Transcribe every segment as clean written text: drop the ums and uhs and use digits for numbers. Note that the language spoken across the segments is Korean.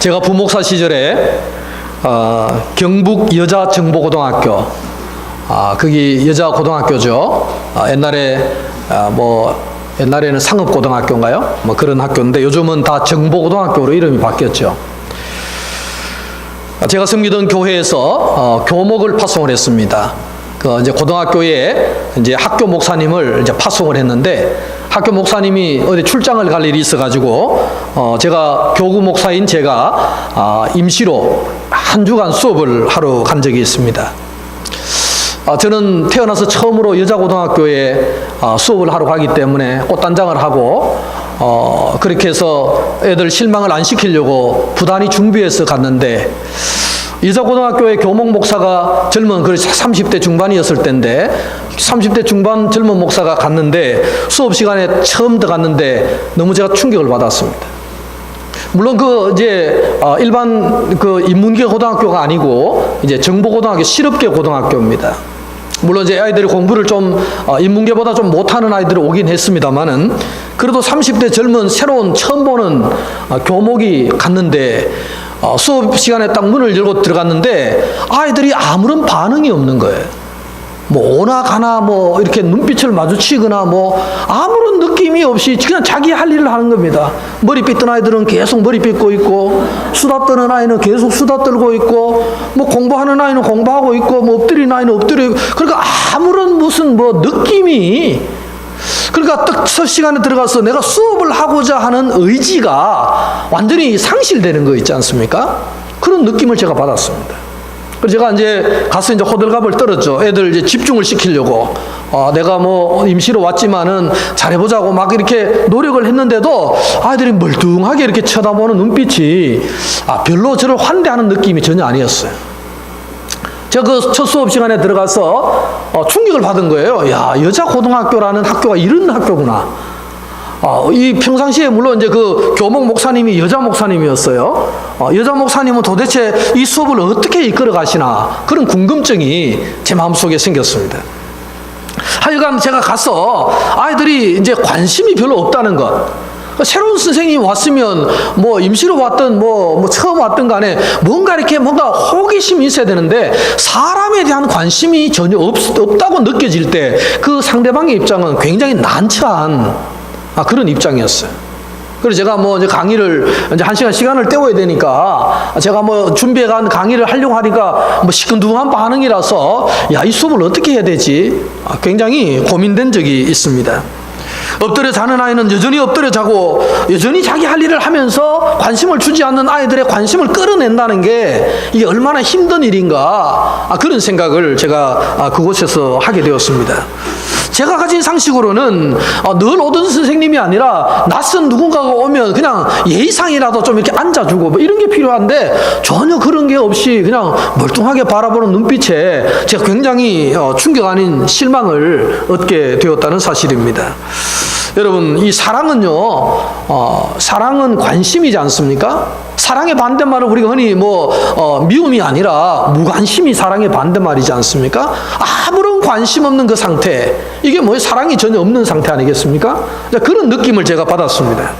제가 부목사 시절에 경북 여자정보고등학교, 거기 여자고등학교죠. 옛날에는 상업고등학교인가요? 뭐 그런 학교인데 요즘은 다 정보고등학교로 이름이 바뀌었죠. 제가 섬기던 교회에서 교목을 파송을 했습니다. 이제 고등학교에 이제 학교 목사님을 이제 파송을 했는데, 학교 목사님이 어디 출장을 갈 일이 있어가지고 제가 교구 목사인 제가 임시로 한 주간 수업을 하러 간 적이 있습니다. 저는 태어나서 처음으로 여자고등학교에 수업을 하러 가기 때문에 꽃단장을 하고 그렇게 해서 애들 실망을 안 시키려고 부단히 준비해서 갔는데, 여자고등학교의 교목 목사가 젊은 30대 중반이었을 때인데 30대 중반 젊은 목사가 갔는데 수업 시간에 처음 들어갔는데 너무 제가 충격을 받았습니다. 물론 이제 일반 인문계 고등학교가 아니고 이제 정보고등학교, 실업계 고등학교입니다. 물론 이제 아이들이 공부를 좀 인문계보다 좀 못하는 아이들이 오긴 했습니다만은, 그래도 30대 젊은 새로운 처음 보는 교목이 갔는데 수업 시간에 딱 문을 열고 들어갔는데 아이들이 아무런 반응이 없는 거예요. 뭐 오나 가나 뭐 이렇게 눈빛을 마주치거나 뭐 아무런 느낌이 없이 그냥 자기 할 일을 하는 겁니다. 머리 빗던 아이들은 계속 머리 빗고 있고, 수다 떠는 아이는 계속 수다 떨고 있고, 뭐 공부하는 아이는 공부하고 있고, 뭐 엎드리는 아이는 엎드려 있고, 그러니까 아무런 무슨 뭐 느낌이, 그러니까 딱 수업 시간에 들어가서 내가 수업을 하고자 하는 의지가 완전히 상실되는 거 있지 않습니까? 그런 느낌을 제가 받았습니다. 그래서 제가 이제 가서 이제 호들갑을 떨었죠. 애들 이제 집중을 시키려고. 내가 뭐 임시로 왔지만은 잘해보자고 막 이렇게 노력을 했는데도 아이들이 멀뚱하게 이렇게 쳐다보는 눈빛이 별로 저를 환대하는 느낌이 전혀 아니었어요. 제가 첫 수업 시간에 들어가서 충격을 받은 거예요. 야, 여자 고등학교라는 학교가 이런 학교구나. 이 평상시에 물론 이제 교목 목사님이 여자 목사님이었어요. 여자 목사님은 도대체 이 수업을 어떻게 이끌어 가시나, 그런 궁금증이 제 마음속에 생겼습니다. 하여간 제가 가서 아이들이 이제 관심이 별로 없다는 것. 새로운 선생님이 왔으면 뭐 임시로 왔든 뭐 처음 왔든 간에 뭔가 호기심이 있어야 되는데, 사람에 대한 관심이 전혀 없다고 느껴질 때 그 상대방의 입장은 굉장히 난처한 그런 입장이었어요. 그래서 제가 뭐 이제 강의를 이제 1시간 시간을 때워야 되니까 제가 뭐 준비해간 강의를 하려고 하니까 뭐 시큰둥한 반응이라서 이 수업을 어떻게 해야 되지? 굉장히 고민된 적이 있습니다. 엎드려 자는 아이는 여전히 엎드려 자고 여전히 자기 할 일을 하면서 관심을 주지 않는 아이들의 관심을 끌어낸다는 게 이게 얼마나 힘든 일인가, 그런 생각을 제가 그곳에서 하게 되었습니다. 제가 가진 상식으로는 늘 오던 선생님이 아니라 낯선 누군가가 오면 그냥 예의상이라도 좀 이렇게 앉아주고 뭐 이런 게 필요한데, 전혀 그런 게 없이 그냥 멀뚱하게 바라보는 눈빛에 제가 굉장히 충격 아닌 실망을 얻게 되었다는 사실입니다. 여러분, 이 사랑은요, 사랑은 관심이지 않습니까? 사랑의 반대말은 우리가 흔히 미움이 아니라 무관심이 사랑의 반대말이지 않습니까? 아무런 관심 없는 그 상태, 이게 사랑이 전혀 없는 상태 아니겠습니까? 그런 느낌을 제가 받았습니다.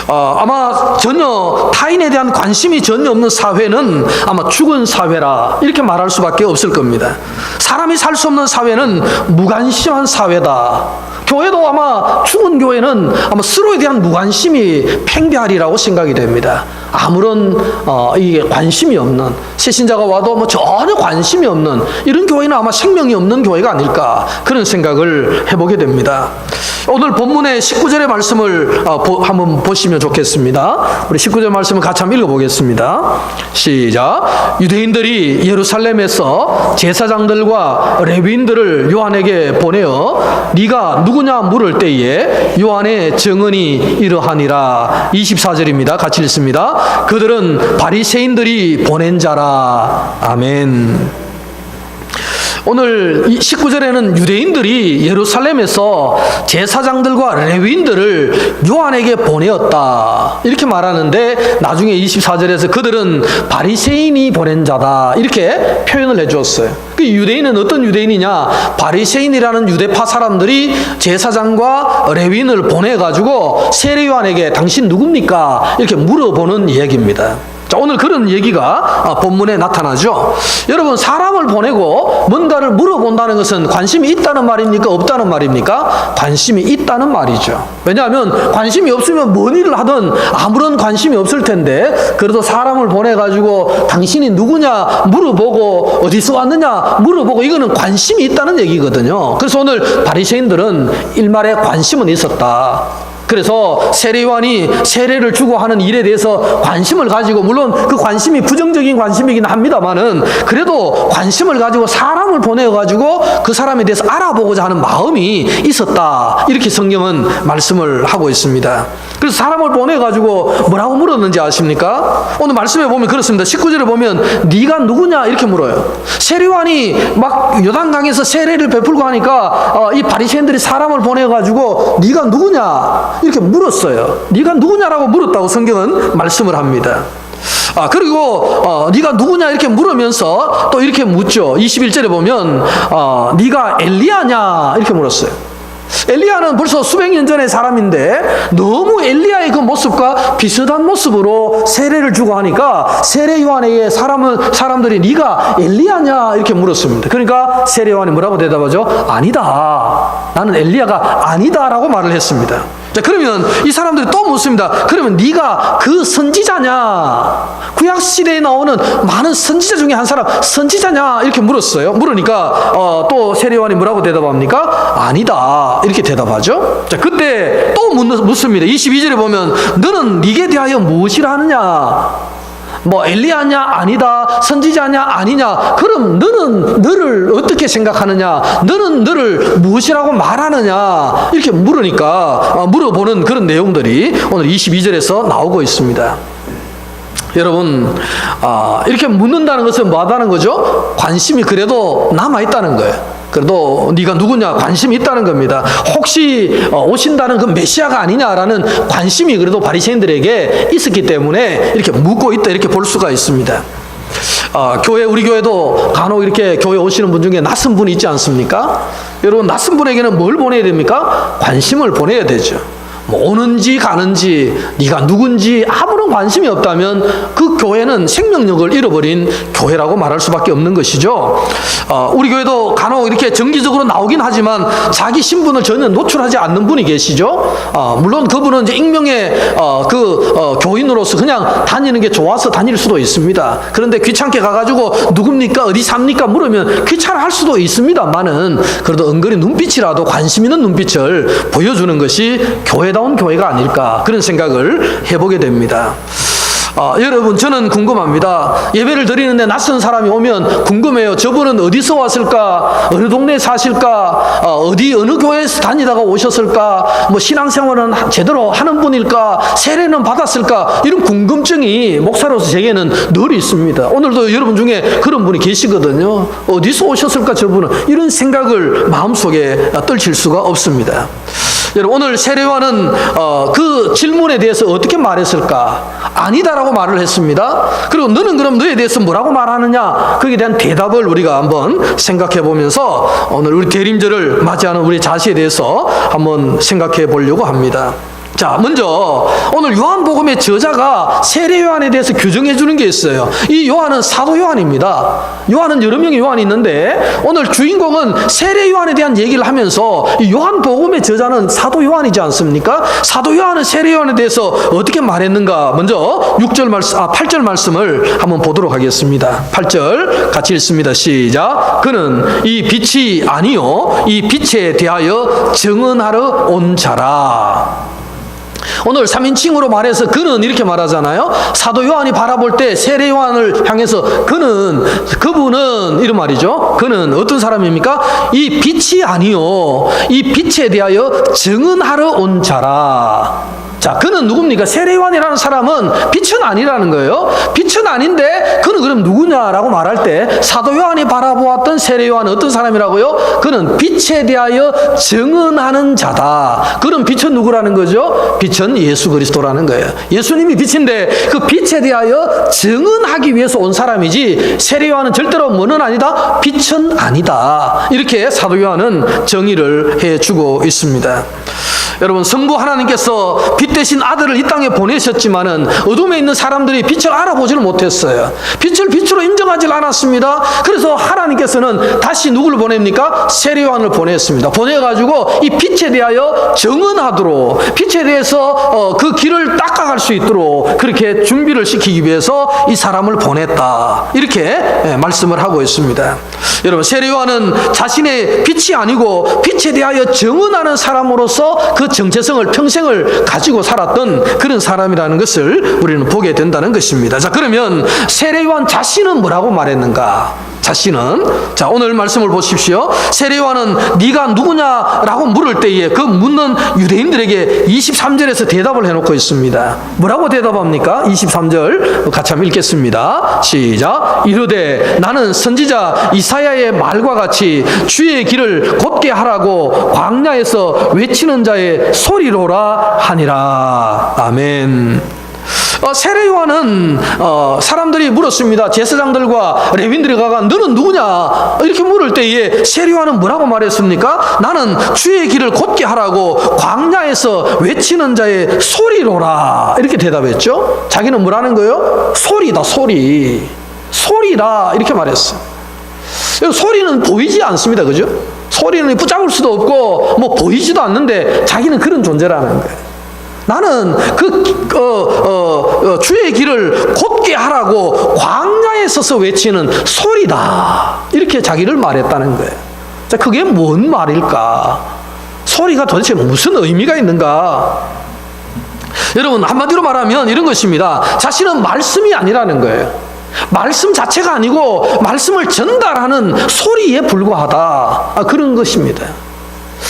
아마 전혀 타인에 대한 관심이 전혀 없는 사회는 아마 죽은 사회라, 이렇게 말할 수밖에 없을 겁니다. 사람이 살 수 없는 사회는 무관심한 사회다. 교회도 아마 죽은 교회는 아마 서로에 대한 무관심이 팽배하리라고 생각이 됩니다. 아무런 이게 관심이 없는, 새신자가 와도 전혀 관심이 없는 이런 교회는 아마 생명이 없는 교회가 아닐까, 그런 생각을 해보게 됩니다. 오늘 본문의 19절의 말씀을 한번 보시면 좋겠습니다. 우리 19절 말씀을 같이 한번 읽어보겠습니다. 시작. 유대인들이 예루살렘에서 제사장들과 레위인들을 요한에게 보내어 네가 누구냐 물을 때에 요한의 증언이 이러하니라. 24절입니다. 같이 읽습니다. 그들은 바리새인들이 보낸 자라. 아멘. 오늘 19절에는 유대인들이 예루살렘에서 제사장들과 레위인들을 요한에게 보내었다 이렇게 말하는데, 나중에 24절에서 그들은 바리새인이 보낸 자다 이렇게 표현을 해주었어요. 그 유대인은 어떤 유대인이냐, 바리새인이라는 유대파 사람들이 제사장과 레위인을 보내가지고 세례 요한에게 당신 누굽니까 이렇게 물어보는 이야기입니다. 자, 오늘 그런 얘기가 본문에 나타나죠. 여러분, 사람을 보내고 뭔가를 물어본다는 것은 관심이 있다는 말입니까? 없다는 말입니까? 관심이 있다는 말이죠. 왜냐하면 관심이 없으면 뭔 일을 하든 아무런 관심이 없을 텐데, 그래도 사람을 보내가지고 당신이 누구냐 물어보고 어디서 왔느냐 물어보고, 이거는 관심이 있다는 얘기거든요. 그래서 오늘 바리새인들은 일말에 관심은 있었다. 그래서 세례 요한이 세례를 주고 하는 일에 대해서 관심을 가지고, 물론 그 관심이 부정적인 관심이긴 합니다만은 그래도 관심을 가지고 사람을 보내가지고 그 사람에 대해서 알아보고자 하는 마음이 있었다 이렇게 성경은 말씀을 하고 있습니다. 그래서 사람을 보내가지고 뭐라고 물었는지 아십니까? 오늘 말씀에 보면 그렇습니다. 19절에 보면 네가 누구냐 이렇게 물어요. 세례 요한이 막 요단강에서 세례를 베풀고 하니까 이 바리새인들이 사람을 보내가지고 네가 누구냐 이렇게 물었어요. 네가 누구냐라고 물었다고 성경은 말씀을 합니다. 그리고 네가 누구냐 이렇게 물으면서 또 이렇게 묻죠. 21절에 보면 네가 엘리야냐 이렇게 물었어요. 엘리야는 벌써 수백 년 전의 사람인데 너무 엘리야의 그 모습과 비슷한 모습으로 세례를 주고 하니까 세례 요한에게 사람들이 네가 엘리야냐 이렇게 물었습니다. 그러니까 세례 요한이 뭐라고 대답하죠? 아니다. 나는 엘리야가 아니다라고 말을 했습니다. 자, 그러면 이 사람들이 또 묻습니다. 그러면 네가 그 선지자냐? 구약 시대에 나오는 많은 선지자 중에 한 사람 선지자냐? 이렇게 물었어요. 물으니까 또 세례 요한이 뭐라고 대답합니까? 아니다. 이렇게 대답하죠. 자, 그때 또 묻습니다. 22절에 보면 너는 네게 대하여 무엇이라 하느냐? 뭐 엘리야냐? 아니다. 선지자냐? 아니냐? 그럼 너는 너를 어떻게 생각하느냐? 너는 너를 무엇이라고 말하느냐? 이렇게 물으니까 물어보는 그런 내용들이 오늘 22절에서 나오고 있습니다. 여러분, 이렇게 묻는다는 것은 뭐 하다는 거죠? 관심이 그래도 남아있다는 거예요. 그래도 네가 누구냐 관심이 있다는 겁니다. 혹시 오신다는 그 메시아가 아니냐라는 관심이 그래도 바리새인들에게 있었기 때문에 이렇게 묻고 있다 이렇게 볼 수가 있습니다. 우리 교회도 간혹 이렇게 교회 오시는 분 중에 낯선 분이 있지 않습니까? 여러분, 낯선 분에게는 뭘 보내야 됩니까? 관심을 보내야 되죠. 뭐 오는지 가는지 네가 누군지 아무런 관심이 없다면 그 교회는 생명력을 잃어버린 교회라고 말할 수밖에 없는 것이죠. 우리 교회도 간혹 이렇게 정기적으로 나오긴 하지만 자기 신분을 전혀 노출하지 않는 분이 계시죠. 물론 그분은 이제 익명의 교인으로서 그냥 다니는 게 좋아서 다닐 수도 있습니다. 그런데 귀찮게 가가지고 누굽니까 어디 삽니까 물으면 귀찮아할 수도 있습니다만은 그래도 은근히 눈빛이라도 관심 있는 눈빛을 보여주는 것이 교회다운 교회가 아닐까, 그런 생각을 해보게 됩니다. 여러분, 저는 궁금합니다. 예배를 드리는데 낯선 사람이 오면 궁금해요. 저분은 어디서 왔을까? 어느 동네에 사실까? 어느 교회에서 다니다가 오셨을까? 뭐 신앙생활은 제대로 하는 분일까? 세례는 받았을까? 이런 궁금증이 목사로서 제게는 늘 있습니다. 오늘도 여러분 중에 그런 분이 계시거든요. 어디서 오셨을까 저분은? 이런 생각을 마음속에 떨칠 수가 없습니다. 여러분, 오늘 세례 요한은 그 질문에 대해서 어떻게 말했을까? 아니다라고 말을 했습니다. 그리고 너는 그럼 너에 대해서 뭐라고 말하느냐? 거기에 대한 대답을 우리가 한번 생각해 보면서 오늘 우리 대림절을 맞이하는 우리 자신에 대해서 한번 생각해 보려고 합니다. 자, 먼저 오늘 요한복음의 저자가 세례 요한에 대해서 규정해 주는 게 있어요. 이 요한은 사도 요한입니다. 요한은 여러 명의 요한이 있는데 오늘 주인공은 세례 요한에 대한 얘기를 하면서 이 요한복음의 저자는 사도 요한이지 않습니까? 사도 요한은 세례 요한에 대해서 어떻게 말했는가? 먼저 8절 말씀을 한번 보도록 하겠습니다. 8절 같이 읽습니다. 시작. 그는 이 빛이 아니요 이 빛에 대하여 증언하러 온 자라. 오늘 3인칭으로 말해서 그는 이렇게 말하잖아요. 사도 요한이 바라볼 때 세례 요한을 향해서 그분은 이런 말이죠. 그는 어떤 사람입니까? 이 빛이 아니요 이 빛에 대하여 증언하러 온 자라. 자, 그는 누굽니까? 세례요한이라는 사람은 빛은 아니라는 거예요. 빛은 아닌데 그는 그럼 누구냐라고 말할 때 사도 요한이 바라보았던 세례요한은 어떤 사람이라고요? 그는 빛에 대하여 증언하는 자다. 그런 빛은 누구라는 거죠? 빛은 예수 그리스도라는 거예요. 예수님이 빛인데 그 빛에 대하여 증언하기 위해서 온 사람이지 세례요한은 절대로 뭐는 아니다? 빛은 아니다. 이렇게 사도 요한은 정의를 해주고 있습니다. 여러분, 성부 하나님께서 빛 대신 아들을 이 땅에 보내셨지만은 어둠에 있는 사람들이 빛을 알아보지를 못했어요. 빛을 빛으로 인정하지 않았습니다. 그래서 하나님께서는 다시 누구를 보냅니까? 세례요한을 보냈습니다. 보내가지고 이 빛에 대하여 증언하도록, 빛에 대해서 그 길을 닦아갈 수 있도록 그렇게 준비를 시키기 위해서 이 사람을 보냈다. 이렇게 말씀을 하고 있습니다. 여러분, 세례요한은 자신의 빛이 아니고 빛에 대하여 증언하는 사람으로서 그 정체성을 평생을 가지고 살았던 그런 사람이라는 것을 우리는 보게 된다는 것입니다. 자, 그러면 세례요한 자신은 뭐라고 말했는가? 자신은, 자, 오늘 말씀을 보십시오. 세례요한은 네가 누구냐라고 물을 때에 그 묻는 유대인들에게 23절에서 대답을 해놓고 있습니다. 뭐라고 대답합니까? 23절 같이 한번 읽겠습니다. 시작. 이르되 나는 선지자 이사야의 말과 같이 주의 길을 곧게 하라고 광야에서 외치는 자의 소리로라 하니라. 아멘. 세례요한은 사람들이 물었습니다. 제사장들과 레위인들이 가가 너는 누구냐 이렇게 물을 때에 세례요한은 뭐라고 말했습니까? 나는 주의 길을 곧게 하라고 광야에서 외치는 자의 소리로라 이렇게 대답했죠. 자기는 뭐라는 거예요? 소리다, 소리. 소리라 이렇게 말했어요. 소리는 보이지 않습니다. 그죠? 소리는 붙잡을 수도 없고 뭐 보이지도 않는데 자기는 그런 존재라는 거예요. 나는 주의 길을 곧게 하라고 광야에 서서 외치는 소리다. 이렇게 자기를 말했다는 거예요. 자, 그게 뭔 말일까? 소리가 도대체 무슨 의미가 있는가? 여러분, 한마디로 말하면 이런 것입니다. 자신은 말씀이 아니라는 거예요. 말씀 자체가 아니고 말씀을 전달하는 소리에 불과하다. 그런 것입니다.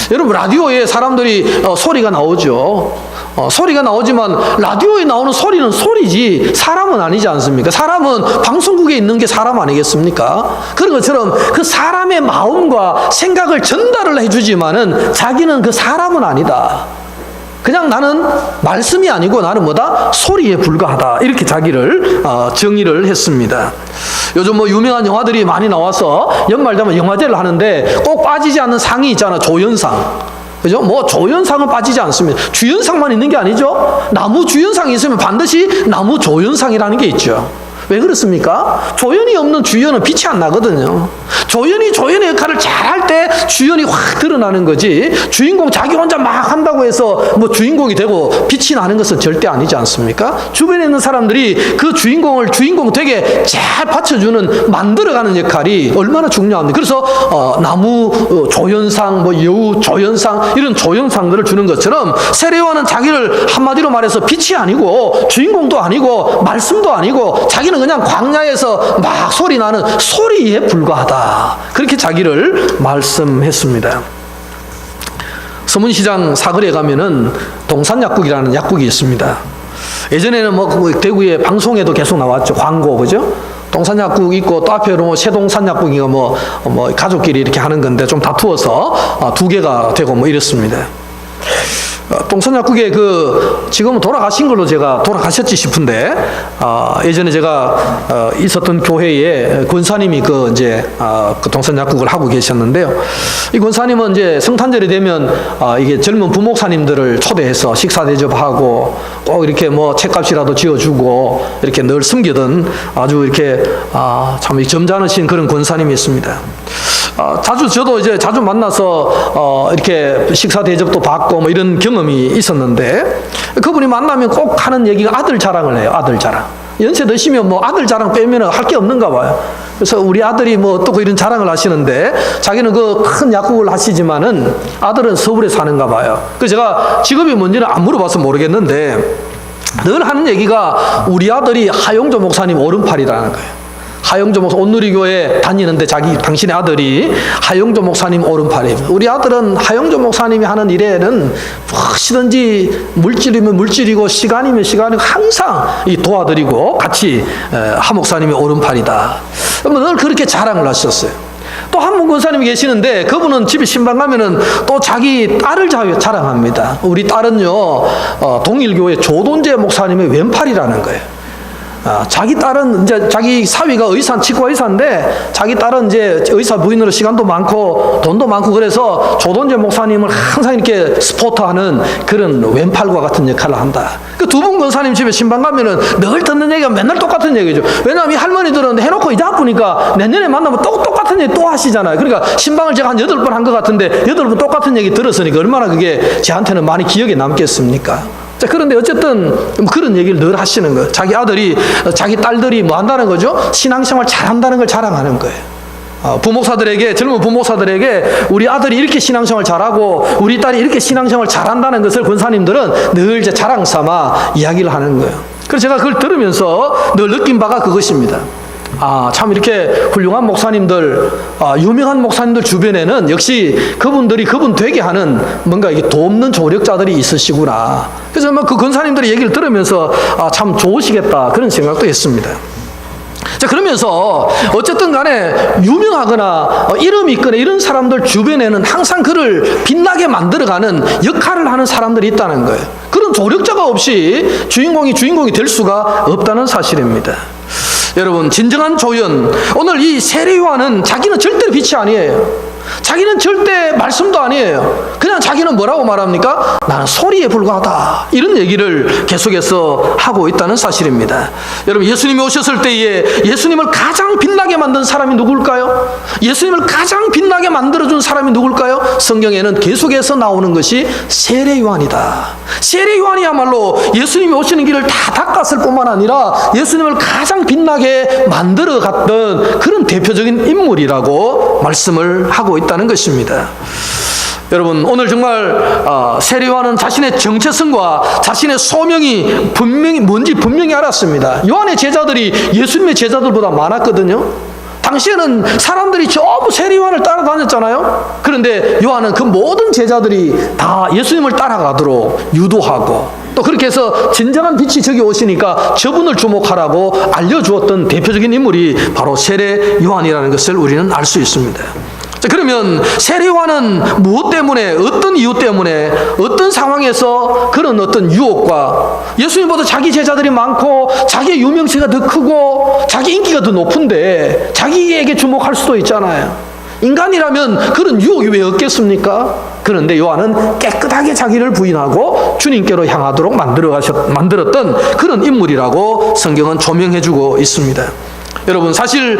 여러분, 라디오에 사람들이 소리가 나오죠. 소리가 나오지만 라디오에 나오는 소리는 소리지 사람은 아니지 않습니까? 사람은 방송국에 있는 게 사람 아니겠습니까? 그런 것처럼 그 사람의 마음과 생각을 전달을 해주지만은 자기는 그 사람은 아니다. 그냥 나는 말씀이 아니고 나는 뭐다? 소리에 불과하다. 이렇게 자기를 정의를 했습니다. 요즘 뭐 유명한 영화들이 많이 나와서 연말 되면 영화제를 하는데 꼭 빠지지 않는 상이 있잖아. 조연상. 그죠? 뭐 조연상은 빠지지 않습니다. 주연상만 있는 게 아니죠. 나무 주연상이 있으면 반드시 나무 조연상이라는 게 있죠. 왜 그렇습니까? 조연이 없는 주연은 빛이 안 나거든요. 조연이 조연의 역할을 잘할 때 주연이 확 드러나는 거지, 주인공 자기 혼자 막 한다고 해서 뭐 주인공이 되고 빛이 나는 것은 절대 아니지 않습니까? 주변에 있는 사람들이 그 주인공을 주인공 되게 잘 받쳐주는, 만들어가는 역할이 얼마나 중요합니다. 그래서 나무 조연상, 뭐 여우 조연상, 이런 조연상들을 주는 것처럼 세례요한은 자기를 한마디로 말해서 빛이 아니고 주인공도 아니고 말씀도 아니고 자기는 그냥 광야에서 막 소리 나는 소리에 불과하다. 그렇게 자기를 말씀했습니다. 서문시장 사거리에 가면은 동산약국이라는 약국이 있습니다. 예전에는 뭐 대구의 방송에도 계속 나왔죠. 광고, 그죠? 동산약국 있고 또 앞에 뭐 새동산약국이가 뭐 가족끼리 이렇게 하는 건데 좀 다투어서 두 개가 되고 뭐 이랬습니다. 동산약국에 지금은 돌아가신 걸로 제가 돌아가셨지 싶은데, 예전에 제가 있었던 교회에 권사님이 그 동산약국을 하고 계셨는데요. 이 권사님은 이제 성탄절이 되면 이게 젊은 부목사님들을 초대해서 식사 대접하고 꼭 이렇게 뭐 책값이라도 지어주고 이렇게 늘 섬기던 아주 이렇게 참 점잖으신 그런 권사님이 있습니다. 저도 이제 자주 만나서 이렇게 식사 대접도 받고 뭐 이런 경험이 있었는데, 그분이 만나면 꼭 하는 얘기가 아들 자랑을 해요. 아들 자랑. 연세 드시면 뭐 아들 자랑 빼면 할 게 없는가 봐요. 그래서 우리 아들이 뭐 어떻고 이런 자랑을 하시는데, 자기는 그 큰 약국을 하시지만은 아들은 서울에 사는가 봐요. 그래서 제가 직업이 뭔지는 안 물어봐서 모르겠는데 늘 하는 얘기가 우리 아들이 하용조 목사님 오른팔이라는 거예요. 하영조 목사 온누리교회 다니는데 당신의 아들이 하영조 목사님 오른팔입니다. 우리 아들은 하영조 목사님이 하는 일에는 무엇이든지 물질이면 물질이고 시간이면 시간이고 항상 도와드리고 같이 하 목사님이 오른팔이다. 늘 그렇게 자랑을 하셨어요. 또 한 분 권사님이 계시는데 그분은 집에 신방 가면은 또 자기 딸을 자랑합니다. 우리 딸은요 동일교회 조돈재 목사님의 왼팔이라는 거예요. 자기 딸은 이제 자기 사위가 치과 의사인데 자기 딸은 이제 의사 부인으로 시간도 많고 돈도 많고 그래서 조돈재 목사님을 항상 이렇게 스포트하는 그런 왼팔과 같은 역할을 한다. 그 두 분 권사님 집에 신방 가면은 늘 듣는 얘기가 맨날 똑같은 얘기죠. 왜냐하면 이 할머니들은 해놓고 이제 아프니까 내년에 만나면 똑같은 얘기 또 하시잖아요. 그러니까 신방을 제가 한 8번 한 것 같은데 8번 똑같은 얘기 들었으니까 얼마나 그게 저한테는 많이 기억에 남겠습니까? 자, 그런데 어쨌든 그런 얘기를 늘 하시는 거예요. 자기 아들이, 자기 딸들이 뭐 한다는 거죠? 신앙생활 잘한다는 걸 자랑하는 거예요. 부목사들에게, 젊은 부목사들에게 우리 아들이 이렇게 신앙생활 잘하고 우리 딸이 이렇게 신앙생활 잘한다는 것을 권사님들은 늘 이제 자랑 삼아 이야기를 하는 거예요. 그래서 제가 그걸 들으면서 늘 느낀 바가 그것입니다. 참 이렇게 훌륭한 목사님들, 유명한 목사님들 주변에는 역시 그분들이 그분 되게 하는 뭔가 이게 돕는 조력자들이 있으시구나. 그래서 그 권사님들의 얘기를 들으면서 참 좋으시겠다 그런 생각도 했습니다. 자, 그러면서 어쨌든 간에 유명하거나 이름이 있거나 이런 사람들 주변에는 항상 그를 빛나게 만들어가는 역할을 하는 사람들이 있다는 거예요. 그런 조력자가 없이 주인공이 될 수가 없다는 사실입니다. 여러분, 진정한 조연, 오늘 이 세례요한은 자기는 절대로 빛이 아니에요. 자기는 절대 말씀도 아니에요. 그냥 자기는 뭐라고 말합니까? 나는 소리에 불과하다. 이런 얘기를 계속해서 하고 있다는 사실입니다. 여러분, 예수님이 오셨을 때에 예수님을 가장 빛나게 만든 사람이 누굴까요? 예수님을 가장 빛나게 만들어준 사람이 누굴까요? 성경에는 계속해서 나오는 것이 세례요한이다. 세례요한이야말로 예수님이 오시는 길을 다 닦았을 뿐만 아니라 예수님을 가장 빛나게 만들어갔던 그런 대표적인 인물이라고 말씀을 하고 있다는 것입니다. 여러분, 오늘 정말 세례요한은 자신의 정체성과 자신의 소명이 뭔지 분명히 알았습니다. 요한의 제자들이 예수님의 제자들보다 많았거든요. 당시에는 사람들이 전부 세례요한을 따라다녔잖아요. 그런데 요한은 그 모든 제자들이 다 예수님을 따라가도록 유도하고 또 그렇게 해서 진정한 빛이 저기 오시니까 저분을 주목하라고 알려주었던 대표적인 인물이 바로 세례요한이라는 것을 우리는 알 수 있습니다. 자, 그러면 세례요한은 무엇 때문에, 어떤 이유 때문에, 어떤 상황에서 그런 어떤 유혹과 예수님보다 자기 제자들이 많고 자기의 유명세가 더 크고 자기 인기가 더 높은데 자기에게 주목할 수도 있잖아요. 인간이라면 그런 유혹이 왜 없겠습니까? 그런데 요한은 깨끗하게 자기를 부인하고 주님께로 향하도록 만들었던 그런 인물이라고 성경은 조명해주고 있습니다. 여러분, 사실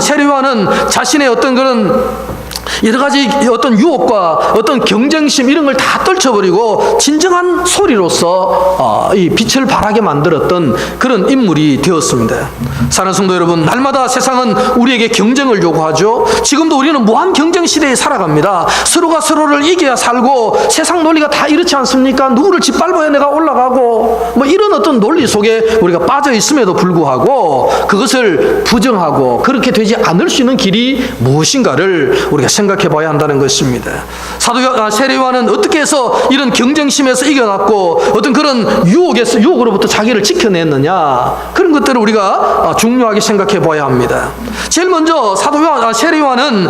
세례요한은 자신의 어떤 그런 여러 가지 어떤 유혹과 어떤 경쟁심 이런 걸 다 떨쳐버리고 진정한 소리로서 이 빛을 발하게 만들었던 그런 인물이 되었습니다. 사랑하는 성도 여러분, 날마다 세상은 우리에게 경쟁을 요구하죠. 지금도 우리는 무한 경쟁 시대에 살아갑니다. 서로가 서로를 이겨야 살고 세상 논리가 다 이렇지 않습니까? 누구를 짓밟아야 내가 올라가고 뭐 이런 어떤 논리 속에 우리가 빠져 있음에도 불구하고 그것을 부정하고 그렇게 되지 않을 수 있는 길이 무엇인가를 우리가 생각해 봐야 한다는 것입니다. 세례요한은 어떻게 해서 이런 경쟁심에서 이겨났고 어떤 그런 유혹으로부터 자기를 지켜냈느냐, 그런 것들을 우리가 중요하게 생각해 봐야 합니다. 제일 먼저 세례요한은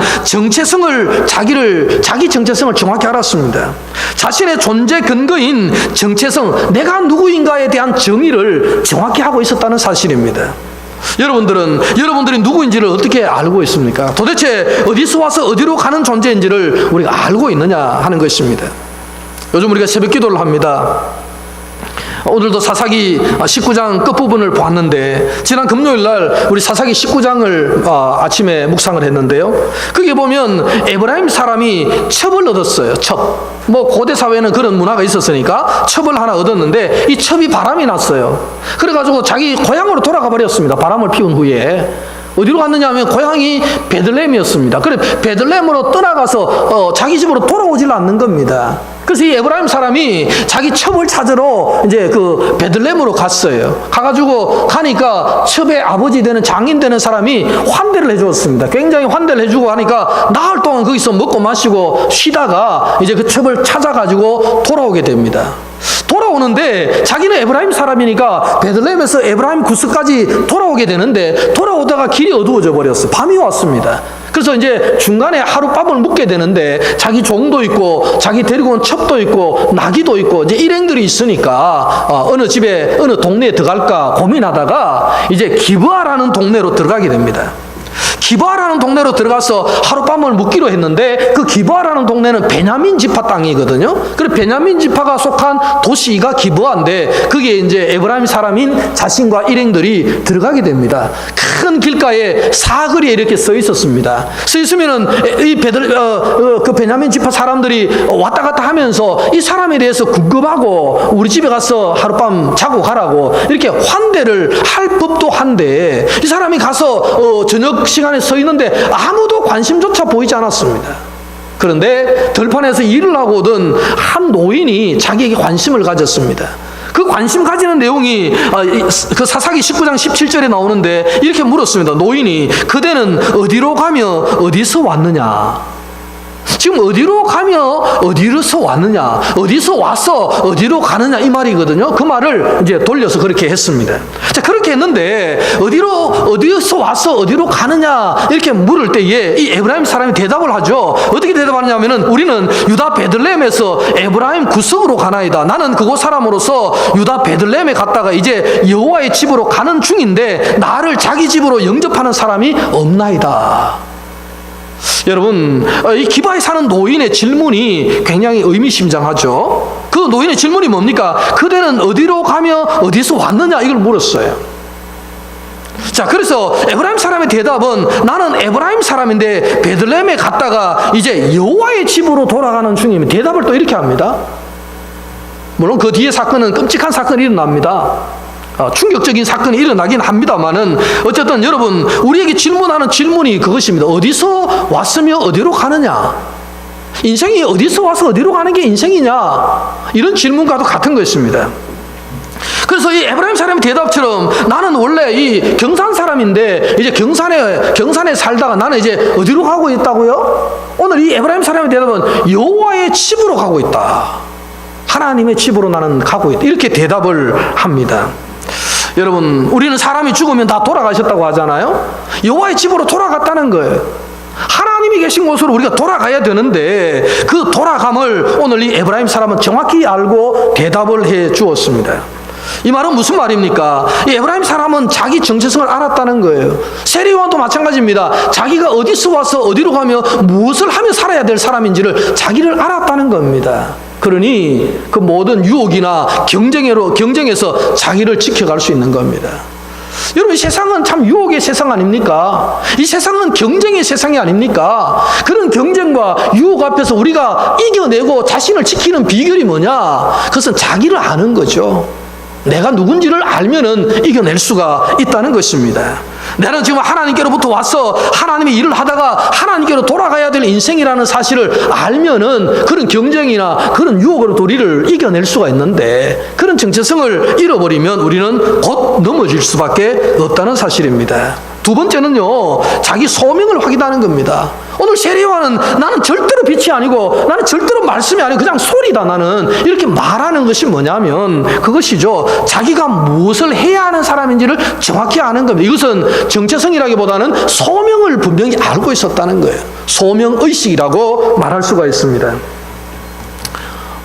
자기 정체성을 정확히 알았습니다. 자신의 존재 근거인 정체성, 내가 누구인가에 대한 정의를 정확히 하고 있었다는 사실입니다. 여러분들이 누구인지를 어떻게 알고 있습니까? 도대체 어디서 와서 어디로 가는 존재인지를 우리가 알고 있느냐 하는 것입니다. 요즘 우리가 새벽 기도를 합니다. 오늘도 사사기 19장 끝부분을 보았는데 지난 금요일 날 우리 사사기 19장을 아침에 묵상을 했는데요. 거기에 보면 에브라임 사람이 첩을 얻었어요. 뭐 고대 사회는 그런 문화가 있었으니까 첩을 하나 얻었는데 이 첩이 바람이 났어요. 그래가지고 자기 고향으로 돌아가 버렸습니다. 바람을 피운 후에 어디로 갔느냐 하면 고향이 베들레헴이었습니다. 그래 베들레헴으로 떠나가서 자기 집으로 돌아오질 않는 겁니다. 그래서 이 에브라임 사람이 자기 첩을 찾으러 이제 그 베들레헴으로 갔어요. 가니까 첩의 아버지 되는 장인 되는 사람이 환대를 해주었습니다. 굉장히 환대를 해주고 하니까 나흘 동안 거기서 먹고 마시고 쉬다가 이제 그 첩을 찾아가지고 돌아오게 됩니다. 돌아오는데 자기는 에브라임 사람이니까 베들레헴에서 에브라임 구스까지 돌아오게 되는데 돌아오다가 길이 어두워져 버렸어요. 밤이 왔습니다. 그래서 이제 중간에 하룻밤을 묵게 되는데 자기 종도 있고 자기 데리고 온 첩도 있고 나귀도 있고 이제 일행들이 있으니까 어느 집에 어느 동네에 들어갈까 고민하다가 이제 기브아라는 동네로 들어가게 됩니다. 기브아라는 동네로 들어가서 하룻밤을 묵기로 했는데 그 기브아라는 동네는 베냐민 지파 땅이거든요. 그래서 베냐민 지파가 속한 도시가 기브아인데 거기에 이제 에브라임 사람인 자신과 일행들이 들어가게 됩니다. 큰 길가에 사거리에 이렇게 써 있었습니다. 써 있으면은 이 그 베냐민 지파 사람들이 왔다 갔다 하면서 이 사람에 대해서 궁금하고 우리 집에 가서 하룻밤 자고 가라고 이렇게 환대를 할 법도 한데 이 사람이 가서 저녁 시간에 서 있는데 아무도 관심조차 보이지 않았습니다. 그런데 들판에서 일을 하고 오던 한 노인이 자기에게 관심을 가졌습니다. 그 관심 가지는 내용이 그 사사기 19장 17절에 나오는데 이렇게 물었습니다. 노인이 그대는 어디로 가며 어디서 왔느냐? 지금 어디로 가며 어디로서 왔느냐, 어디서 와서 어디로 가느냐 이 말이거든요. 그 말을 이제 돌려서 그렇게 했습니다. 자, 그렇게 했는데 어디서 와서 어디로 가느냐 이렇게 물을 때에 이 에브라임 사람이 대답을 하죠. 어떻게 대답하느냐면은 우리는 유다 베들레헴에서 에브라임 구석으로 가나이다. 나는 그곳 사람으로서 유다 베들레헴에 갔다가 이제 여호와의 집으로 가는 중인데 나를 자기 집으로 영접하는 사람이 없나이다. 여러분, 이 기브아에 사는 노인의 질문이 굉장히 의미심장하죠. 그 노인의 질문이 뭡니까? 그대는 어디로 가며 어디서 왔느냐 이걸 물었어요. 자, 그래서 에브라임 사람의 대답은 나는 에브라임 사람인데 베들레헴에 갔다가 이제 여호와의 집으로 돌아가는 중이면 대답을 또 이렇게 합니다. 물론 그 뒤에 사건은 끔찍한 사건이 일어납니다. 충격적인 사건이 일어나긴 합니다만은 어쨌든 여러분 우리에게 질문하는 질문이 그것입니다. 어디서 왔으며 어디로 가느냐? 인생이 어디서 와서 어디로 가는 게 인생이냐? 이런 질문과도 같은 것입니다. 그래서 이 에브라임 사람의 대답처럼 나는 원래 이 경산 사람인데 이제 경산에 살다가 나는 이제 어디로 가고 있다고요? 오늘 이 에브라임 사람의 대답은 여호와의 집으로 가고 있다. 하나님의 집으로 나는 가고 있다. 이렇게 대답을 합니다. 여러분, 우리는 사람이 죽으면 다 돌아가셨다고 하잖아요. 여호와의 집으로 돌아갔다는 거예요. 하나님이 계신 곳으로 우리가 돌아가야 되는데 그 돌아감을 오늘 이 에브라임 사람은 정확히 알고 대답을 해 주었습니다. 이 말은 무슨 말입니까? 이 에브라임 사람은 자기 정체성을 알았다는 거예요. 세리요한도 마찬가지입니다. 자기가 어디서 와서 어디로 가며 무엇을 하며 살아야 될 사람인지를 자기를 알았다는 겁니다. 그러니 그 모든 유혹이나 경쟁에서 자기를 지켜갈 수 있는 겁니다. 여러분, 이 세상은 참 유혹의 세상 아닙니까? 이 세상은 경쟁의 세상이 아닙니까? 그런 경쟁과 유혹 앞에서 우리가 이겨내고 자신을 지키는 비결이 뭐냐? 그것은 자기를 아는 거죠. 내가 누군지를 알면은 이겨낼 수가 있다는 것입니다. 나는 지금 하나님께로부터 와서 하나님의 일을 하다가 하나님께로 돌아가야 될 인생이라는 사실을 알면은 그런 경쟁이나 그런 유혹으로 우리를 이겨낼 수가 있는데 그런 정체성을 잃어버리면 우리는 곧 넘어질 수밖에 없다는 사실입니다. 두 번째는요, 자기 소명을 확인하는 겁니다. 오늘 세리요한은 나는 절대로 빛이 아니고 나는 절대로 말씀이 아니고 그냥 소리다 나는 이렇게 말하는 것이 뭐냐면 그것이죠. 자기가 무엇을 해야 하는 사람인지를 정확히 아는 겁니다. 이것은 정체성이라기보다는 소명을 분명히 알고 있었다는 거예요. 소명의식이라고 말할 수가 있습니다.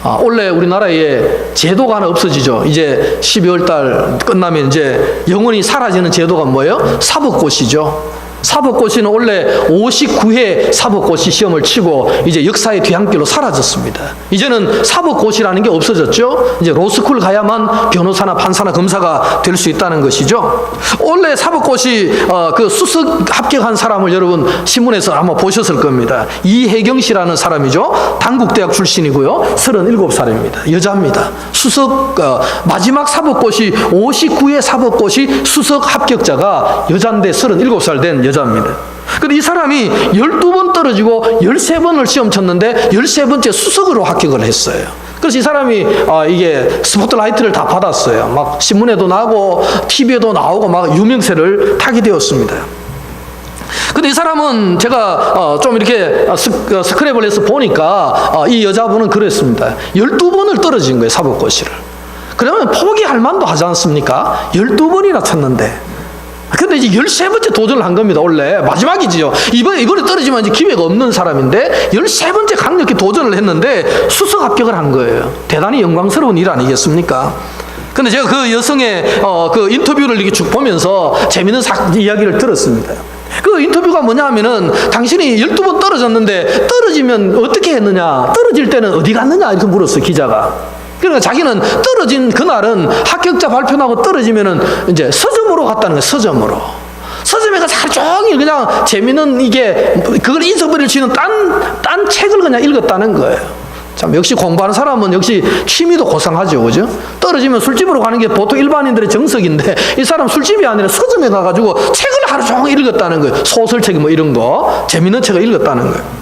원래 우리나라에 제도가 하나 없어지죠. 이제 12월 달 끝나면 이제 영원히 사라지는 제도가 뭐예요? 사법고시죠. 사법고시는 원래 59회 사법고시 시험을 치고 이제 역사의 뒤안길로 사라졌습니다. 이제는 사법고시라는 게 없어졌죠. 이제 로스쿨 가야만 변호사나 판사나 검사가 될 수 있다는 것이죠. 원래 사법고시 그 수석 합격한 사람을 여러분 신문에서 아마 보셨을 겁니다. 이혜경 씨라는 사람이죠. 단국대학 출신이고요. 37살입니다. 여자입니다. 수석 마지막 사법고시 59회 사법고시 수석 합격자가 여자인데 37살 된 여자입니다. 근데 이 사람이 12번 떨어지고 13번을 시험 쳤는데 13번째 수석으로 합격을 했어요. 그래서 이 사람이 이게 스포트라이트를 다 받았어요. 막 신문에도 나오고 TV에도 나오고 막 유명세를 타게 되었습니다. 근데 이 사람은 제가 좀 이렇게 스크랩을 해서 보니까 이 여자분은 그랬습니다. 12번을 떨어진 거예요, 사법고시를. 그러면 포기할 만도 하지 않습니까? 12번이나 쳤는데. 근데 이제 13번째 도전을 한 겁니다, 원래. 마지막이지요. 이번에 떨어지면 이제 기회가 없는 사람인데, 13번째 강력히 도전을 했는데, 수석 합격을 한 거예요. 대단히 영광스러운 일 아니겠습니까? 근데 제가 그 여성의 그 인터뷰를 이렇게 쭉 보면서 재밌는 이야기를 들었습니다. 그 인터뷰가 뭐냐 하면은, 당신이 12번 떨어졌는데, 떨어지면 어떻게 했느냐? 떨어질 때는 어디 갔느냐? 이렇게 물었어요, 기자가. 그러니까 자기는 떨어진 그날은 합격자 발표 나고 떨어지면은 이제 서점으로 갔다는 거예요, 서점으로. 서점에 가서 하루 종일 그냥 재미있는 이게 그걸 인서버리를 치는 딴 책을 그냥 읽었다는 거예요. 참, 역시 공부하는 사람은 역시 취미도 고상하죠, 그죠? 떨어지면 술집으로 가는 게 보통 일반인들의 정석인데 이 사람 술집이 아니라 서점에 가가지고 책을 하루 종일 읽었다는 거예요. 소설책 뭐 이런 거, 재미있는 책을 읽었다는 거예요.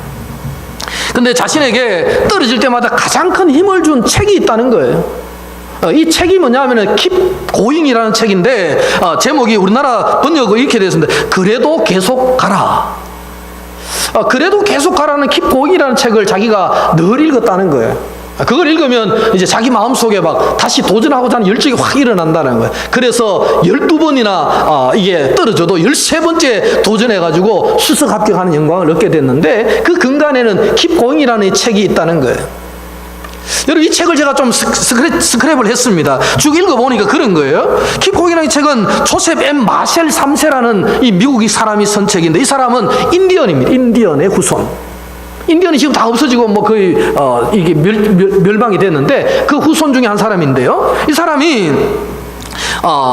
근데 자신에게 떨어질 때마다 가장 큰 힘을 준 책이 있다는 거예요. 이 책이 뭐냐 하면은 Keep Going이라는 책인데 제목이 우리나라 번역이 이렇게 되어 있습니다. 그래도 계속 가라. 그래도 계속 가라는 Keep Going이라는 책을 자기가 늘 읽었다는 거예요. 그걸 읽으면 이제 자기 마음속에 막 다시 도전하고자 하는 열정이 확 일어난다는 거예요. 그래서 12번이나 이게 떨어져도 13번째 도전해가지고 수석 합격하는 영광을 얻게 됐는데 그 근간에는 Keep Going이라는 이 책이 있다는 거예요. 여러분, 이 책을 제가 좀 스크랩을 했습니다. 쭉 읽어보니까 그런 거예요. Keep Going이라는 책은 조셉 M. 마셸 3세라는 이 미국의 사람이 쓴 책인데 이 사람은 인디언입니다. 인디언의 후손. 인디언이 지금 다 없어지고 뭐 거의 이게 멸망이 됐는데 그 후손 중에 한 사람인데요. 이 사람이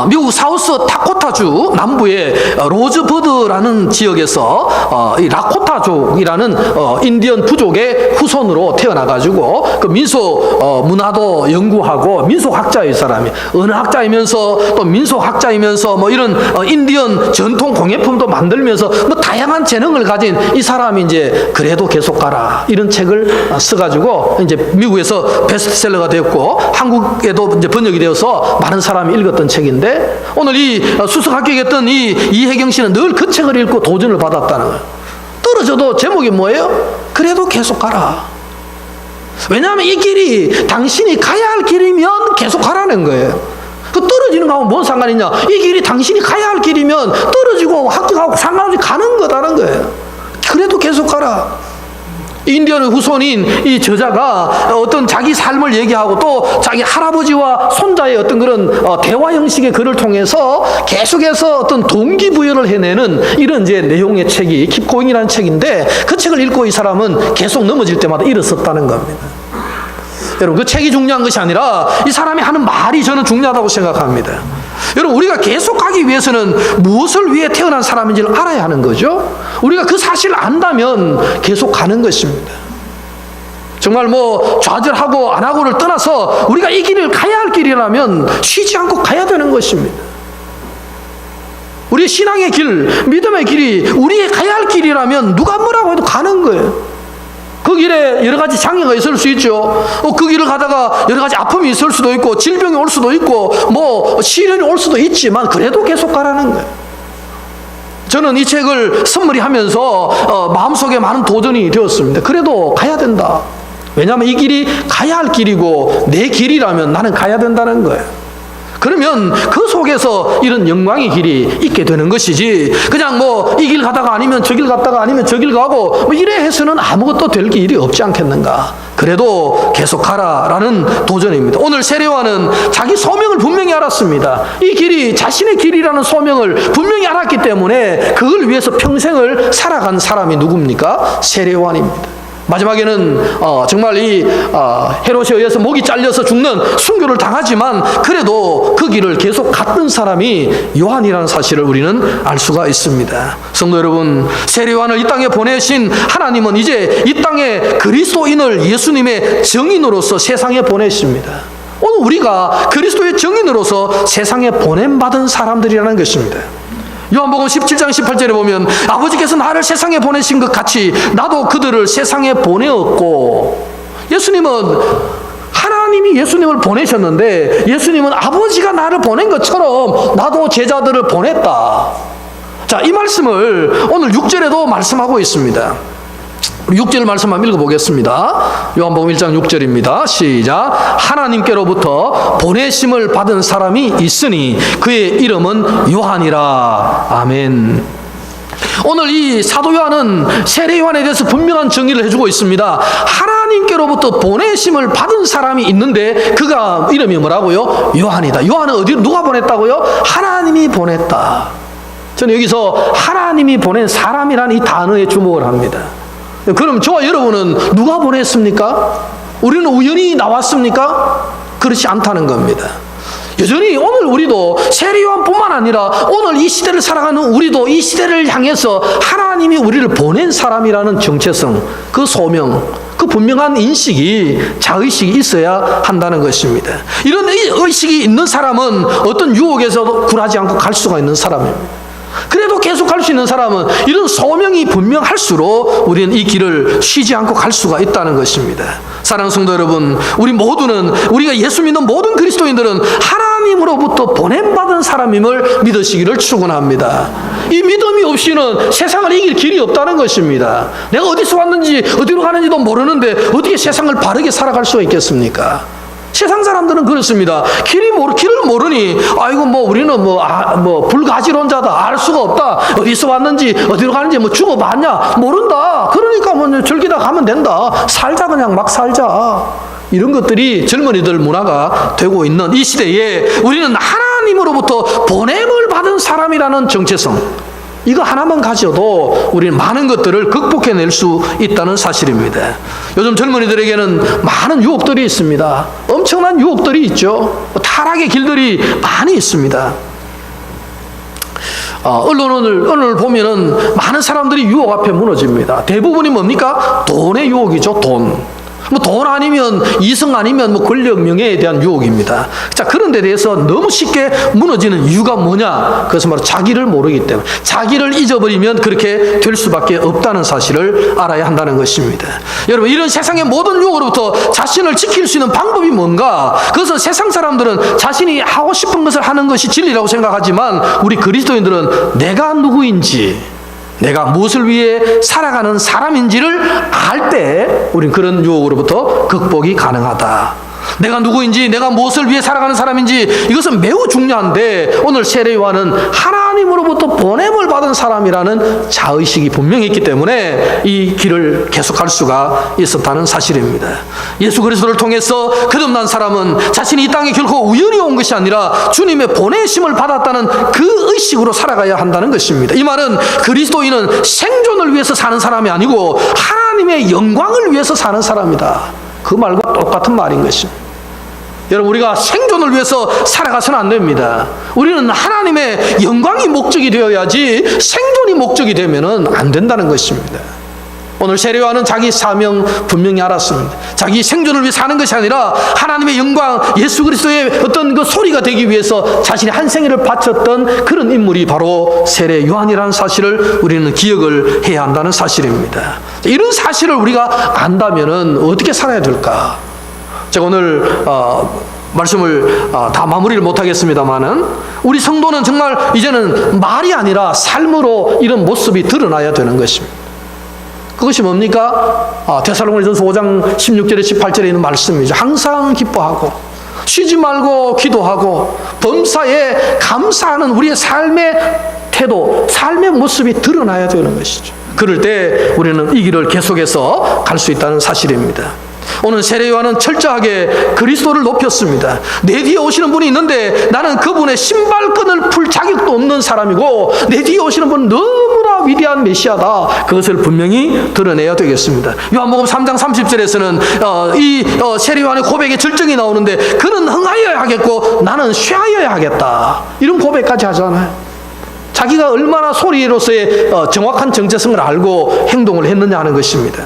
미국 사우스 다코타주 남부의 로즈버드라는 지역에서 이 라코타족이라는 인디언 부족의 후손으로 태어나가지고 그 민속 문화도 연구하고 민속학자의 사람이 언어학자이면서 또 민속학자이면서 뭐 이런 인디언 전통 공예품도 만들면서 뭐 다양한 재능을 가진 이 사람이 이제 그래도 계속 가라 이런 책을 써가지고 이제 미국에서 베스트셀러가 되었고 한국에도 이제 번역이 되어서 많은 사람이 읽었던 책인데 오늘 이 수석 합격했던 이 이혜경 씨는 늘 그 책을 읽고 도전을 받았다는 거예요. 떨어져도 제목이 뭐예요? 그래도 계속 가라. 왜냐하면 이 길이 당신이 가야 할 길이면 계속 가라는 거예요. 그 떨어지는 거하고 뭔 상관이냐? 이 길이 당신이 가야 할 길이면 떨어지고 합격하고 상관없이 가는 거다는 거예요. 그래도 계속 가라. 인디언의 후손인 이 저자가 어떤 자기 삶을 얘기하고 또 자기 할아버지와 손자의 어떤 그런 대화 형식의 글을 통해서 계속해서 어떤 동기부여를 해내는 이런 이제 내용의 책이 Keep Going이라는 책인데 그 책을 읽고 이 사람은 계속 넘어질 때마다 일어섰다는 겁니다. 여러분, 그 책이 중요한 것이 아니라 이 사람이 하는 말이 저는 중요하다고 생각합니다. 여러분, 우리가 계속 가기 위해서는 무엇을 위해 태어난 사람인지를 알아야 하는 거죠. 우리가 그 사실을 안다면 계속 가는 것입니다. 정말 뭐 좌절하고 안 하고를 떠나서 우리가 이 길을 가야 할 길이라면 쉬지 않고 가야 되는 것입니다. 우리의 신앙의 길, 믿음의 길이 우리의 가야 할 길이라면 누가 뭐라고 해도 가는 거예요. 그 길에 여러 가지 장애가 있을 수 있죠. 그 길을 가다가 여러 가지 아픔이 있을 수도 있고 질병이 올 수도 있고 뭐 시련이 올 수도 있지만 그래도 계속 가라는 거예요. 저는 이 책을 선물하면서 마음속에 많은 도전이 되었습니다. 그래도 가야 된다. 왜냐하면 이 길이 가야 할 길이고 내 길이라면 나는 가야 된다는 거예요. 그러면 그 속에서 이런 영광의 길이 있게 되는 것이지, 그냥 뭐 이 길 가다가 아니면 저 길 갔다가 아니면 저 길 가고 뭐 이래 해서는 아무것도 될 길이 없지 않겠는가. 그래도 계속 가라라는 도전입니다. 오늘 세례요한은 자기 소명을 분명히 알았습니다. 이 길이 자신의 길이라는 소명을 분명히 알았기 때문에 그걸 위해서 평생을 살아간 사람이 누굽니까? 세례요한입니다. 마지막에는 정말 이 헤롯에 의해서 목이 잘려서 죽는 순교를 당하지만 그래도 그 길을 계속 갔던 사람이 요한이라는 사실을 우리는 알 수가 있습니다. 성도 여러분, 세례 요한을 이 땅에 보내신 하나님은 이제 이 땅에 그리스도인을 예수님의 증인으로서 세상에 보내십니다. 오늘 우리가 그리스도의 증인으로서 세상에 보냄받은 사람들이라는 것입니다. 요한복음 17장 18절에 보면 아버지께서 나를 세상에 보내신 것 같이 나도 그들을 세상에 보내었고, 예수님은 하나님이 예수님을 보내셨는데 예수님은 아버지가 나를 보낸 것처럼 나도 제자들을 보냈다. 자, 이 말씀을 오늘 6절에도 말씀하고 있습니다. 6절 말씀 한번 읽어보겠습니다. 요한복음 1장 6절입니다. 시작. 하나님께로부터 보내심을 받은 사람이 있으니 그의 이름은 요한이라. 아멘. 오늘 이 사도 요한은 세례 요한에 대해서 분명한 정의를 해주고 있습니다. 하나님께로부터 보내심을 받은 사람이 있는데 그가 이름이 뭐라고요? 요한이다. 요한은 어디로 누가 보냈다고요? 하나님이 보냈다. 저는 여기서 하나님이 보낸 사람이라는 이 단어에 주목을 합니다. 그럼 저와 여러분은 누가 보냈습니까? 우리는 우연히 나왔습니까? 그렇지 않다는 겁니다. 여전히 오늘 우리도 세례 요한뿐만 아니라 오늘 이 시대를 살아가는 우리도 이 시대를 향해서 하나님이 우리를 보낸 사람이라는 정체성, 그 소명, 그 분명한 인식이, 자의식이 있어야 한다는 것입니다. 이런 의식이 있는 사람은 어떤 유혹에서도 굴하지 않고 갈 수가 있는 사람입니다. 그래도 계속 갈 수 있는 사람은 이런 소명이 분명할수록 우리는 이 길을 쉬지 않고 갈 수가 있다는 것입니다. 사랑하는 성도 여러분, 우리 모두는, 우리가 예수 믿는 모든 그리스도인들은 하나님으로부터 보냄받은 사람임을 믿으시기를 축원합니다. 이 믿음이 없이는 세상을 이길 길이 없다는 것입니다. 내가 어디서 왔는지 어디로 가는지도 모르는데 어떻게 세상을 바르게 살아갈 수가 있겠습니까? 세상 사람들은 그렇습니다. 길을 모르니, 아이고, 우리는 불가지론자다. 알 수가 없다. 어디서 왔는지, 어디로 가는지, 죽어봤냐? 모른다. 그러니까 즐기다 가면 된다. 살자, 그냥 막 살자. 이런 것들이 젊은이들 문화가 되고 있는 이 시대에 우리는 하나님으로부터 보냄을 받은 사람이라는 정체성, 이거 하나만 가져도 우리는 많은 것들을 극복해낼 수 있다는 사실입니다. 요즘 젊은이들에게는 많은 유혹들이 있습니다. 엄청난 유혹들이 있죠. 타락의 길들이 많이 있습니다. 언론을 보면은 많은 사람들이 유혹 앞에 무너집니다. 대부분이 뭡니까? 돈의 유혹이죠. 돈 아니면 이성 아니면 권력 명예에 대한 유혹입니다. 자, 그런 데 대해서 너무 쉽게 무너지는 이유가 뭐냐? 그것은 바로 자기를 모르기 때문에, 자기를 잊어버리면 그렇게 될 수밖에 없다는 사실을 알아야 한다는 것입니다. 여러분, 이런 세상의 모든 유혹으로부터 자신을 지킬 수 있는 방법이 뭔가? 그것은 세상 사람들은 자신이 하고 싶은 것을 하는 것이 진리라고 생각하지만 우리 그리스도인들은 내가 누구인지, 내가 무엇을 위해 살아가는 사람인지를 알 때 우린 그런 유혹으로부터 극복이 가능하다. 내가 누구인지, 내가 무엇을 위해 살아가는 사람인지, 이것은 매우 중요한데 오늘 세례 요한은 하나님으로부터 보냄을 받은 사람이라는 자의식이 분명히 있기 때문에 이 길을 계속할 수가 있었다는 사실입니다. 예수 그리스도를 통해서 거듭난 사람은 자신이 이 땅에 결코 우연히 온 것이 아니라 주님의 보내심을 받았다는 그 의식으로 살아가야 한다는 것입니다. 이 말은 그리스도인은 생존을 위해서 사는 사람이 아니고 하나님의 영광을 위해서 사는 사람이다. 그 말과 똑같은 말인 것입니다. 여러분, 우리가 생존을 위해서 살아가서는 안 됩니다. 우리는 하나님의 영광이 목적이 되어야지 생존이 목적이 되면은 안 된다는 것입니다. 오늘 세례 요한은 자기 사명 분명히 알았습니다. 자기 생존을 위해 사는 것이 아니라 하나님의 영광, 예수 그리스도의 어떤 그 소리가 되기 위해서 자신의 한 생애를 바쳤던 그런 인물이 바로 세례 요한이라는 사실을 우리는 기억을 해야 한다는 사실입니다. 이런 사실을 우리가 안다면은 어떻게 살아야 될까? 제가 오늘 말씀을 다 마무리를 못하겠습니다만은 우리 성도는 정말 이제는 말이 아니라 삶으로 이런 모습이 드러나야 되는 것입니다. 그것이 뭡니까? 데살로니가전서 5장 16절에 18절에 있는 말씀이죠. 항상 기뻐하고 쉬지 말고 기도하고 범사에 감사하는 우리의 삶의 태도, 삶의 모습이 드러나야 되는 것이죠. 그럴 때 우리는 이 길을 계속해서 갈 수 있다는 사실입니다. 오늘 세례요한은 철저하게 그리스도를 높였습니다. 내 뒤에 오시는 분이 있는데 나는 그분의 신발끈을 풀 자격도 없는 사람이고 내 뒤에 오시는 분은 너무나 위대한 메시아다. 그것을 분명히 드러내야 되겠습니다. 요한복음 3장 30절에서는 이 세례요한의 고백의 절정이 나오는데 그는 흥하여야 하겠고 나는 쉬하여야 하겠다. 이런 고백까지 하잖아요. 자기가 얼마나 소리로서의 정확한 정체성을 알고 행동을 했느냐 하는 것입니다.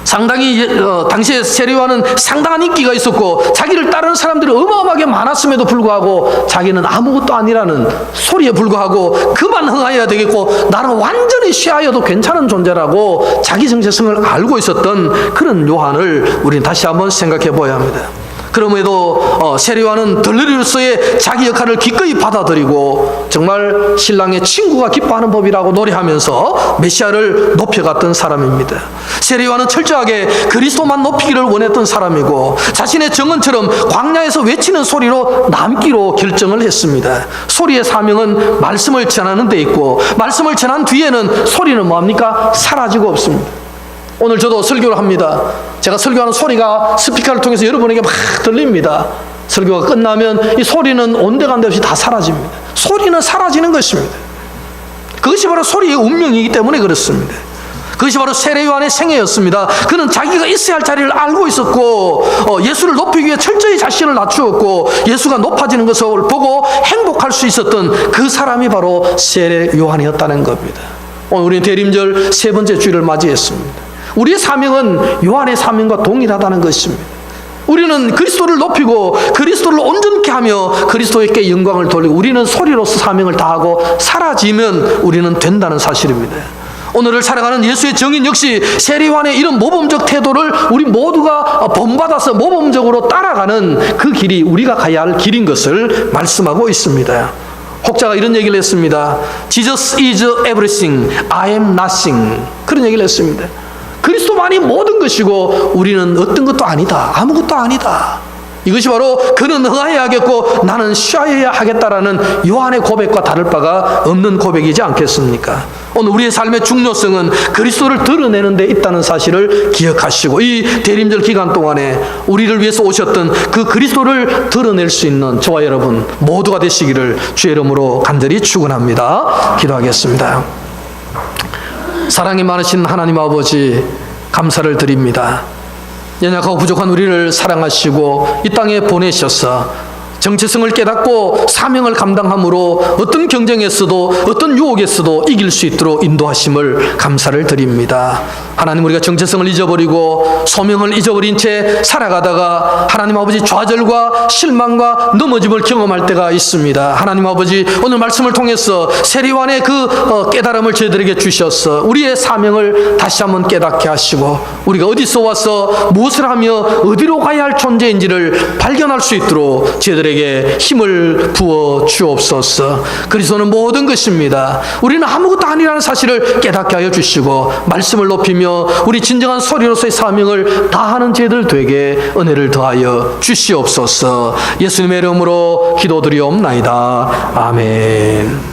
상당히 당시에 세례요한은 상당한 인기가 있었고 자기를 따르는 사람들이 어마어마하게 많았음에도 불구하고 자기는 아무것도 아니라는 소리에 불구하고 그만 흥하여야 되겠고 나는 완전히 쉬하여도 괜찮은 존재라고 자기 정체성을 알고 있었던 그런 요한을 우리는 다시 한번 생각해 보아야 합니다. 그럼에도 세례요한은 들러리로서의 자기 역할을 기꺼이 받아들이고 정말 신랑의 친구가 기뻐하는 법이라고 노래하면서 메시아를 높여갔던 사람입니다. 세례요한은 철저하게 그리스도만 높이기를 원했던 사람이고 자신의 정언처럼 광야에서 외치는 소리로 남기로 결정을 했습니다. 소리의 사명은 말씀을 전하는 데 있고 말씀을 전한 뒤에는 소리는 뭐합니까? 사라지고 없습니다. 오늘 저도 설교를 합니다. 제가 설교하는 소리가 스피커를 통해서 여러분에게 막 들립니다. 설교가 끝나면 이 소리는 온데간데 없이 다 사라집니다. 소리는 사라지는 것입니다. 그것이 바로 소리의 운명이기 때문에 그렇습니다. 그것이 바로 세례요한의 생애였습니다. 그는 자기가 있어야 할 자리를 알고 있었고 예수를 높이기 위해 철저히 자신을 낮추었고 예수가 높아지는 것을 보고 행복할 수 있었던 그 사람이 바로 세례요한이었다는 겁니다. 오늘 우리는 대림절 세 번째 주일을 맞이했습니다. 우리의 사명은 요한의 사명과 동일하다는 것입니다. 우리는 그리스도를 높이고 그리스도를 온전케 하며 그리스도에게 영광을 돌리고 우리는 소리로서 사명을 다하고 사라지면 우리는 된다는 사실입니다. 오늘을 살아가는 예수의 증인 역시 세례요한의 이런 모범적 태도를 우리 모두가 본받아서 모범적으로 따라가는 그 길이 우리가 가야 할 길인 것을 말씀하고 있습니다. 혹자가 이런 얘기를 했습니다. Jesus is everything, I am nothing. 그런 얘기를 했습니다. 그리스도만이 모든 것이고 우리는 어떤 것도 아니다. 아무것도 아니다. 이것이 바로 그는 흥하여야 하겠고 나는 쉬어야 하겠다라는 요한의 고백과 다를 바가 없는 고백이지 않겠습니까? 오늘 우리의 삶의 중요성은 그리스도를 드러내는 데 있다는 사실을 기억하시고 이 대림절 기간 동안에 우리를 위해서 오셨던 그 그리스도를 드러낼 수 있는 저와 여러분 모두가 되시기를 주의 이름으로 간절히 축원합니다. 기도하겠습니다. 사랑이 많으신 하나님 아버지 감사를 드립니다. 연약하고 부족한 우리를 사랑하시고 이 땅에 보내셔서 정체성을 깨닫고 사명을 감당함으로 어떤 경쟁에서도 어떤 유혹에서도 이길 수 있도록 인도하심을 감사를 드립니다. 하나님 우리가 정체성을 잊어버리고 소명을 잊어버린 채 살아가다가 하나님 아버지 좌절과 실망과 넘어짐을 경험할 때가 있습니다. 하나님 아버지 오늘 말씀을 통해서 세례요한의 그 깨달음을 저희들에게 주셔서 우리의 사명을 다시 한번 깨닫게 하시고 우리가 어디서 와서 무엇을 하며 어디로 가야 할 존재인지를 발견할 수 있도록 저희들에게 힘을 부어 주옵소서. 그리스도는 모든 것입니다. 우리는 아무것도 아니라는 사실을 깨닫게 하여 주시고 말씀을 높이며 우리 진정한 소리로서의 사명을 다하는 저희들 되게 은혜를 더하여 주시옵소서. 예수님의 이름으로 기도드리옵나이다. 아멘.